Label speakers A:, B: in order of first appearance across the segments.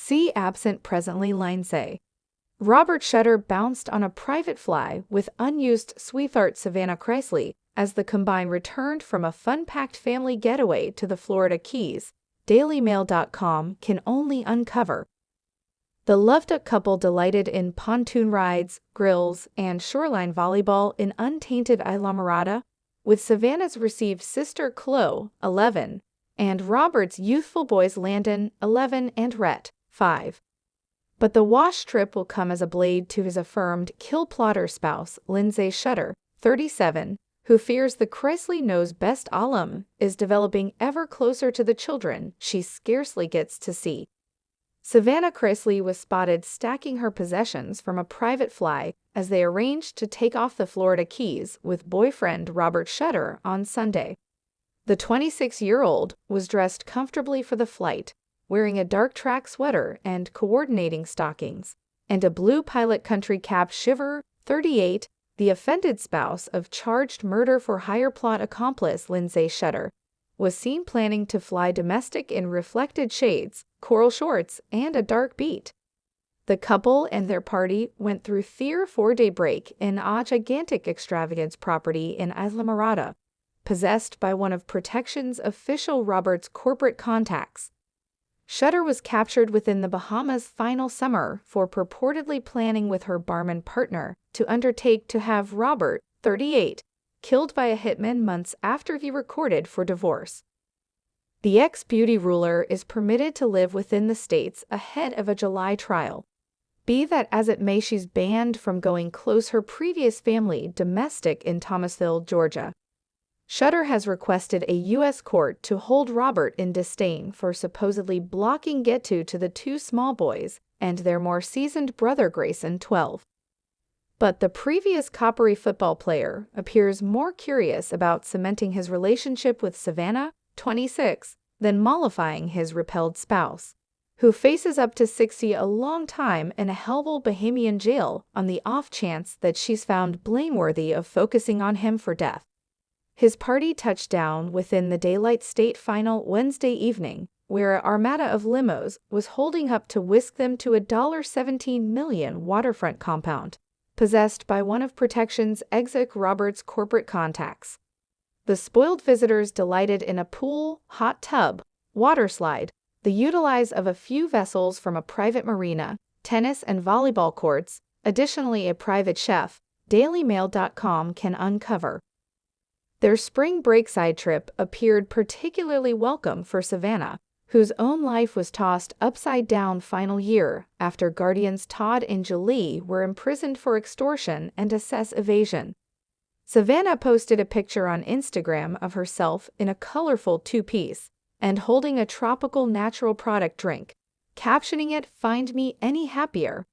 A: See absent presently Lindsay. Robert Shutter bounced on a private fly with unused sweetheart Savannah Chrisley as the combined returned from a fun-packed family getaway to the Florida Keys, DailyMail.com can only uncover. The loved-up couple delighted in pontoon rides, grills, and shoreline volleyball in untainted Islamorada, with Savannah's received sister Chloe, 11, and Robert's youthful boys Landon, 11, and Rhett, 5. But the wash trip will come as a blade to his affirmed kill-plotter spouse, Lindsay Shiver, 37, who fears the Chrisley knows best alum is developing ever closer to the children she scarcely gets to see. Savannah Chrisley was spotted stacking her possessions from a private fly as they arranged to take off the Florida Keys with boyfriend Robert Shutter on Sunday. The 26-year-old was dressed comfortably for the flight, wearing a dark track sweater and coordinating stockings, and a blue pilot country cap. Shiver, 38, the offended spouse of charged murder-for-hire plot accomplice Lindsay Shiver, was seen planning to fly domestic in reflected shades, coral shorts, and a dark beat. The couple and their party went through their 4-day break in a gigantic extravagance property in Islamorada, possessed by one of Protection's official Robert's corporate contacts. Shutter was captured within the Bahamas' final summer for purportedly planning with her barman partner to undertake to have Robert, 38, killed by a hitman months after he recorded for divorce. The ex-beauty ruler is permitted to live within the states ahead of a July trial. Be that as it may, she's banned from going close her previous family domestic in Thomasville, Georgia. Shutter has requested a U.S. court to hold Robert in disdain for supposedly blocking get-to the two small boys and their more seasoned brother Grayson, 12. But the previous coppery football player appears more curious about cementing his relationship with Savannah, 26, than mollifying his repelled spouse, who faces up to 60 a long time in a hellhole Bahamian jail on the off chance that she's found blameworthy of focusing on him for death. His party touched down within the Daylight State final Wednesday evening, where an armada of limos was holding up to whisk them to a $17 million waterfront compound, possessed by one of Protection's exec Robert's corporate contacts. The spoiled visitors delighted in a pool, hot tub, water slide, the utilize of a few vessels from a private marina, tennis and volleyball courts, additionally a private chef, DailyMail.com can uncover. Their spring break side trip appeared particularly welcome for Savannah, whose own life was tossed upside down final year after guardians Todd and Julie were imprisoned for extortion and assess evasion. Savannah posted a picture on Instagram of herself in a colorful two-piece and holding a tropical natural product drink, captioning it, "Find me any happier."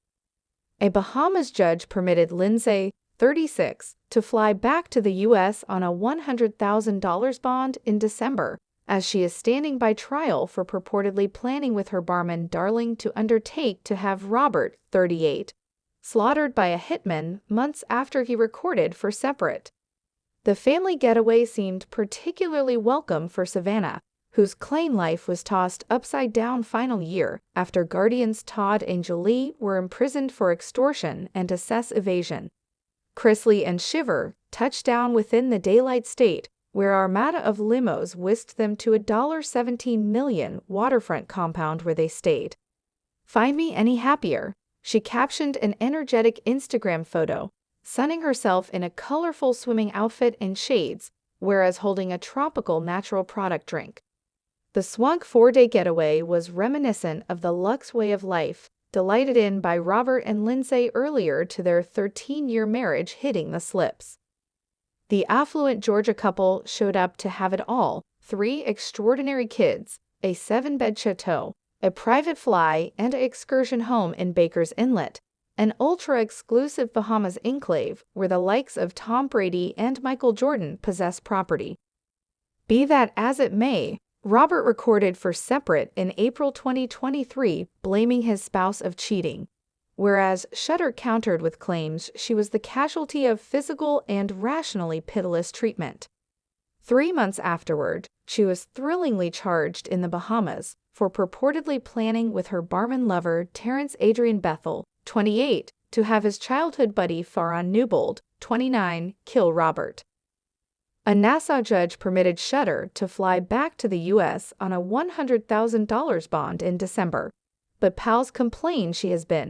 A: A Bahamas judge permitted Lindsay, 36, to fly back to the U.S. on a $100,000 bond in December, as she is standing by trial for purportedly planning with her barman Darling to undertake to have Robert, 38, slaughtered by a hitman months after he recorded for Separate. The family getaway seemed particularly welcome for Savannah, whose clean life was tossed upside down final year after guardians Todd and Julie were imprisoned for extortion and assess evasion. Chrisley and Shiver touched down within the Daylight State, where an armada of limos whisked them to a $17 million waterfront compound where they stayed. "Find me any happier," she captioned an energetic Instagram photo, sunning herself in a colorful swimming outfit and shades, whereas holding a tropical natural product drink. The swank 4-day getaway was reminiscent of the luxe way of life delighted in by Robert and Lindsay earlier to their 13-year marriage hitting the slips. The affluent Georgia couple showed up to have it all: 3 extraordinary kids, a 7-bed chateau, a private fly and excursion home in Baker's Inlet, an ultra-exclusive Bahamas enclave where the likes of Tom Brady and Michael Jordan possess property. Be that as it may, Robert recorded for Separate in April 2023 blaming his spouse of cheating, whereas Shutter countered with claims she was the casualty of physical and rationally pitiless treatment. 3 months afterward, she was thrillingly charged in the Bahamas for purportedly planning with her barman lover Terrence Adrian Bethel, 28, to have his childhood buddy Farhan Newbold, 29, kill Robert. A Nassau judge permitted Shiver to fly back to the U.S. on a $100,000 bond in December, but pals complain she has been